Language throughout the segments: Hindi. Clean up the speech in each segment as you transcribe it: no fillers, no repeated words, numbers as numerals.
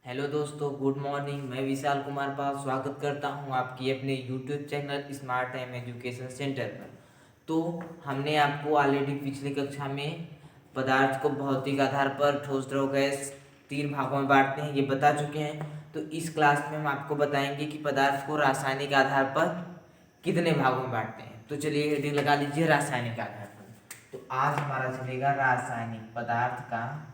हेलो दोस्तों, गुड मॉर्निंग। मैं विशाल कुमार पाल स्वागत करता हूं आपकी अपने YouTube channel smart time education centre पर। तो हमने आपको ऑलरेडी पिछली कक्षा में पदार्थ को भौतिक आधार पर ठोस, द्रव, गैस तीन भागों में बांटते हैं, ये बता चुके हैं। तो इस क्लास में हम आपको बताएंगे कि पदार्थ को रासायनिक आधार पर कितने भागों में बांटते हैं। तो चलिए हेडिंग लगा लीजिए, रासायनिक आधार पर। तो आज हमारा चलेगा रासायनिक पदार्थ का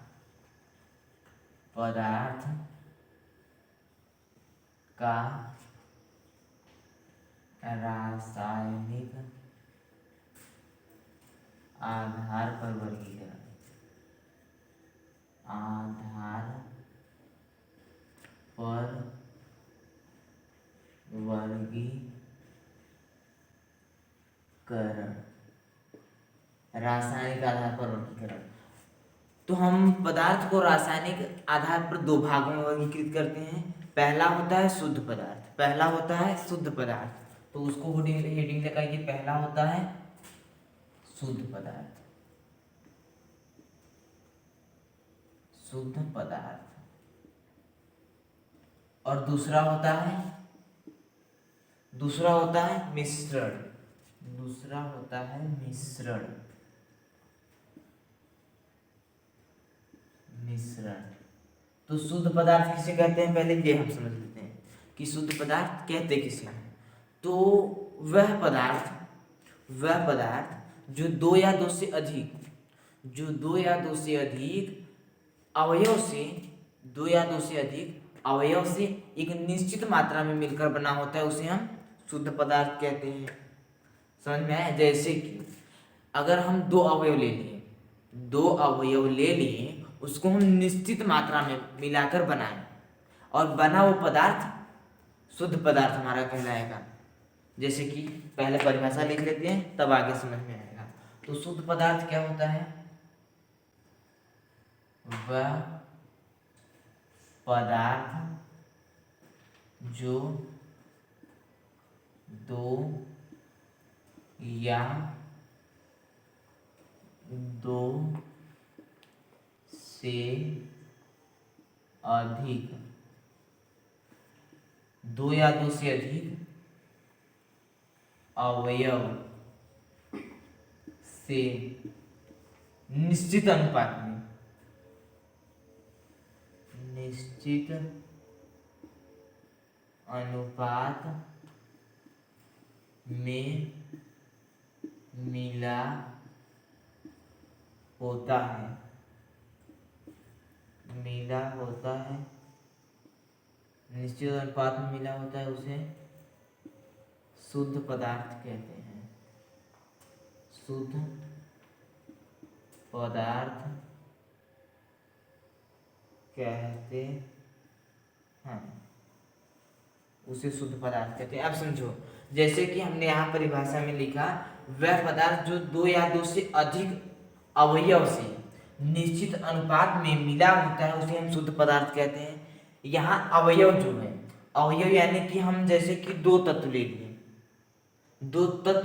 रासायनिक आधार पर वर्गीकरण। आधार पर वर्गीकरण, रासायनिक आधार पर वर्गीकरण। तो हम पदार्थ को रासायनिक आधार पर दो भागों में वर्गीकृत करते हैं। पहला होता है शुद्ध पदार्थ। तो उसको हेडिंग लगाइए, पहला होता है शुद्ध पदार्थ और दूसरा होता है मिश्रण। तो शुद्ध पदार्थ किसे कहते हैं, पहले ये हम समझ लेते हैं कि शुद्ध पदार्थ कहते किसे हैं। तो वह पदार्थ जो दो या दो से अधिक अवयव से एक निश्चित मात्रा में मिलकर बना होता है, उसे हम शुद्ध पदार्थ कहते हैं। समझ में आया? जैसे कि अगर हम दो अवयव ले लिए, उसको हम निश्चित मात्रा में मिलाकर बनाएं और बना वो पदार्थ शुद्ध पदार्थ हमारा कहलाएगा। जैसे कि पहले परिभाषा लिख लेते हैं, तब आगे समझ में आएगा। तो शुद्ध पदार्थ क्या होता है? वह पदार्थ जो दो या दो से अधिक अवयव से निश्चित अनुपात में मिला होता है निश्चित अनुपात में मिला होता है, उसे शुद्ध पदार्थ कहते हैं। उसे शुद्ध पदार्थ कहते हैं। अब समझो, जैसे कि हमने यहाँ परिभाषा में लिखा, वह पदार्थ जो दो या दो से अधिक अवयव से निश्चित अनुपात में मिला होता है, उसे हम शुद्ध पदार्थ कहते हैं। यहाँ अवयव यानी कि हम जैसे कि दो तत्व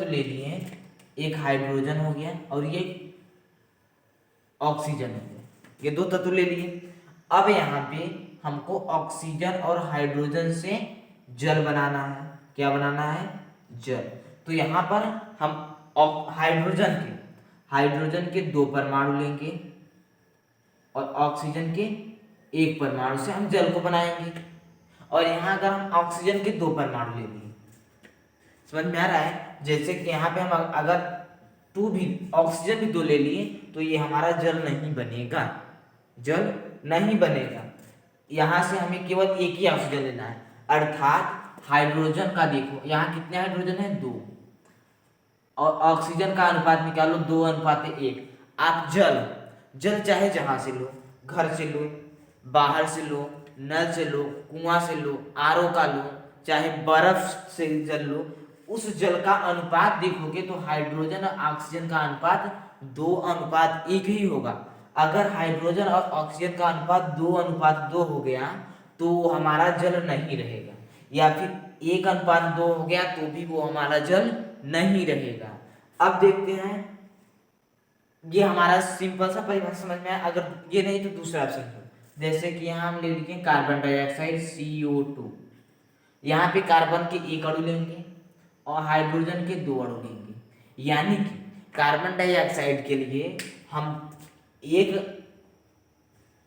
ले लिए, एक हाइड्रोजन हो गया और ये ऑक्सीजन हो गया, ये दो तत्व ले लिए। अब यहाँ पे हमको ऑक्सीजन और हाइड्रोजन से जल बनाना है। क्या बनाना है? जल। तो यहाँ पर हम हाइड्रोजन के दो परमाणु लेंगे और ऑक्सीजन के एक परमाणु से हम जल को बनाएंगे। और यहाँ अगर हम ऑक्सीजन के दो परमाणु ले लिए, समझ में आ रहा है? जैसे कि यहाँ पे हम अगर ऑक्सीजन भी दो ले लिए, तो ये हमारा जल नहीं बनेगा। यहाँ से हमें केवल एक ही ऑक्सीजन लेना है, अर्थात हाइड्रोजन का देखो यहाँ कितने हाइड्रोजन है? 2। और ऑक्सीजन का अनुपात निकालो, 2:1। आप जल चाहे जहां से लो, घर से लो, बाहर से लो, नल से लो, कुआं से लो, आरओ का लो, चाहे बर्फ से जल लो, उस जल का अनुपात देखोगे तो हाइड्रोजन और ऑक्सीजन का अनुपात 2:1 ही होगा। अगर हाइड्रोजन और ऑक्सीजन का अनुपात 2:2 हो गया तो हमारा जल नहीं रहेगा, या फिर 1:2 हो गया तो भी वो हमारा जल नहीं रहेगा। अब देखते हैं, ये हमारा सिंपल सा परिभाषा समझ में आया। अगर ये नहीं तो दूसरा ऑप्शन जैसे कि यहाँ हम ले लिखे कार्बन डाइऑक्साइड CO2, यहाँ पे कार्बन के एक अणु लेंगे और हाइड्रोजन के 2 अणु लेंगे। यानी कि कार्बन डाइऑक्साइड के लिए हम एक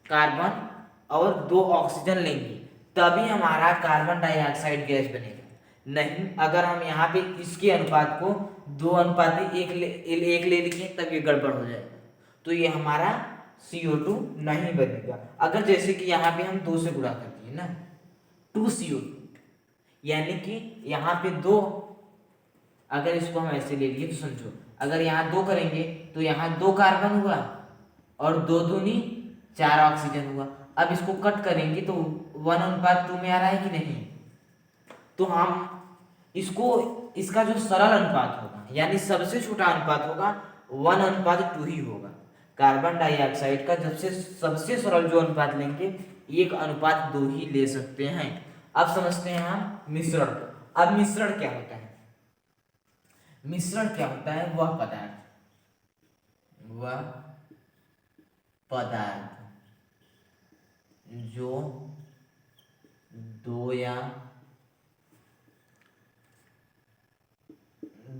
कार्बन और 2 ऑक्सीजन लेंगे, तभी हमारा कार्बन डाइऑक्साइड गैस बनेगा। नहीं, अगर हम यहाँ पे इसके अनुपात को 2:1 ले लिखे तब ये गड़बड़ हो जाएगा, तो ये हमारा CO2 नहीं बनेगा। अगर जैसे कि यहाँ पे हम 2 से गुणा कर दिए ना, 2CO2, यानी कि यहाँ पे 2, अगर इसको हम ऐसे ले लिए तो समझो, अगर यहाँ 2 करेंगे तो यहाँ 2 कार्बन हुआ और 2 दूनी 4 ऑक्सीजन हुआ। अब इसको कट करेंगे तो 1:2 में आ रहा है कि नहीं, तो हम इसको, इसका जो सरल अनुपात होगा यानी सबसे छोटा अनुपात होगा 1:2 ही होगा। कार्बन डाइऑक्साइड का जब से सबसे सरल जो अनुपात लेंगे 1:2 ही ले सकते हैं। अब समझते हैं हम मिश्रण को। अब मिश्रण क्या होता है? मिश्रण क्या होता है? वह पदार्थ जो 2 या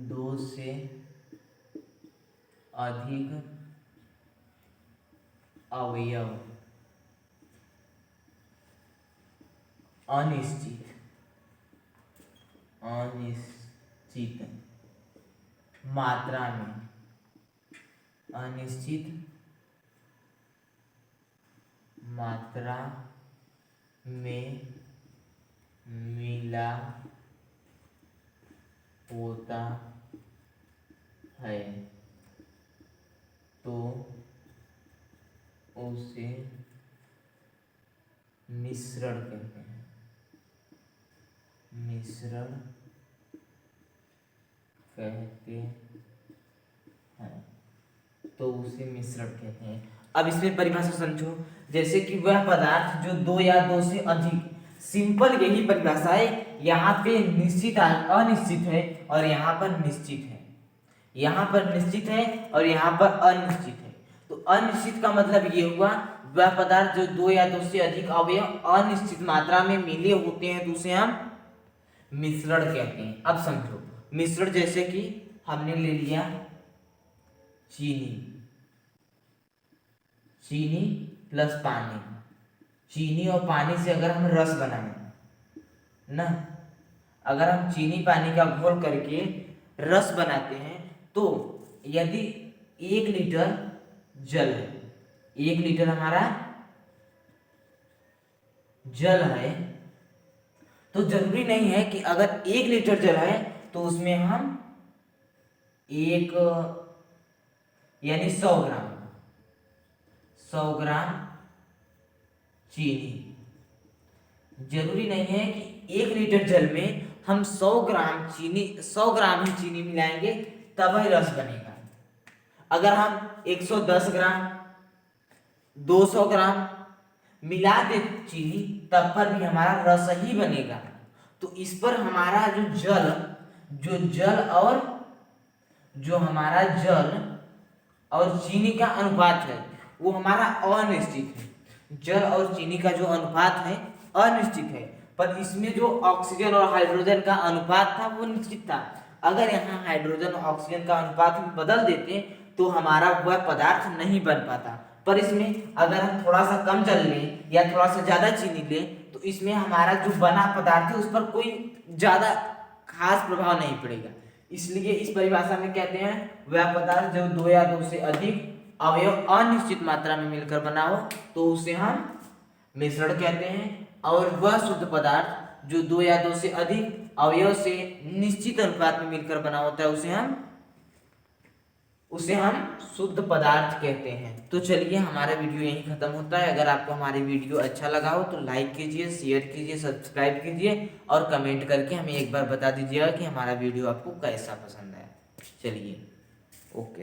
2 से अधिक अवयव अनिश्चित मात्रा में, अनिश्चित मात्रा में मिला होता है तो उसे मिश्रण कहते हैं। मिश्रण कहते हैं, तो उसे मिश्रण कहते हैं। अब इसमें परिभाषा समझो, जैसे कि वह पदार्थ जो 2 या 2 से अधिक, सिंपल यही परिभाषा है। यहाँ पे निश्चित अनिश्चित है और यहाँ पर निश्चित है, यहाँ पर निश्चित है और यहाँ पर अनिश्चित है। तो अनिश्चित का मतलब ये हुआ वह पदार्थ जो 2 या 2 से अधिक अवयव अनिश्चित मात्रा में मिले होते हैं तो उसे हम मिश्रण कहते हैं। अब समझो मिश्रण, जैसे कि हमने ले लिया चीनी प्लस पानी। चीनी और पानी से अगर हम रस बनाएं ना, अगर हम चीनी पानी का घोल करके रस बनाते हैं, तो यदि 1 लीटर जल है, 1 लीटर हमारा जल है, तो जरूरी नहीं है कि अगर 1 लीटर जल है तो उसमें हम एक यानी 100 ग्राम चीनी, जरूरी नहीं है कि 1 लीटर जल में हम 100 ग्राम ही चीनी मिलाएंगे तब ही रस बनेगा। अगर हम 110 ग्राम 200 ग्राम मिला दे चीनी, तब पर भी हमारा रस ही बनेगा। तो इस पर हमारा जो हमारा जल और चीनी का अनुपात है वो हमारा अनिश्चित है। जल और चीनी का जो अनुपात है अनिश्चित है, पर इसमें जो ऑक्सीजन और हाइड्रोजन का अनुपात था वो निश्चित था। अगर यहाँ हाइड्रोजन और ऑक्सीजन का अनुपात हम बदल देते तो हमारा वह पदार्थ नहीं बन पाता। पर इसमें अगर हम थोड़ा सा कम जल लें या थोड़ा सा ज्यादा चीनी लें तो इसमें हमारा जो बना पदार्थ है उस पर कोई ज्यादा खास प्रभाव नहीं पड़ेगा। इसलिए इस परिभाषा में कहते हैं वह पदार्थ जो 2 या 2 से अधिक अवयव अनिश्चित मात्रा में मिलकर बना हो तो उसे हम मिश्रण कहते हैं। और वह शुद्ध पदार्थ जो 2 या 2 से अधिक अवयव से निश्चित अनुपात में मिलकर बना होता है उसे हम शुद्ध पदार्थ कहते हैं। तो चलिए हमारा वीडियो यहीं खत्म होता है। अगर आपको हमारी वीडियो अच्छा लगा हो तो लाइक कीजिए, शेयर कीजिए, सब्सक्राइब कीजिए और कमेंट करके हमें एक बार बता दीजिएगा कि हमारा वीडियो आपको कैसा पसंद है। चलिए, ओके।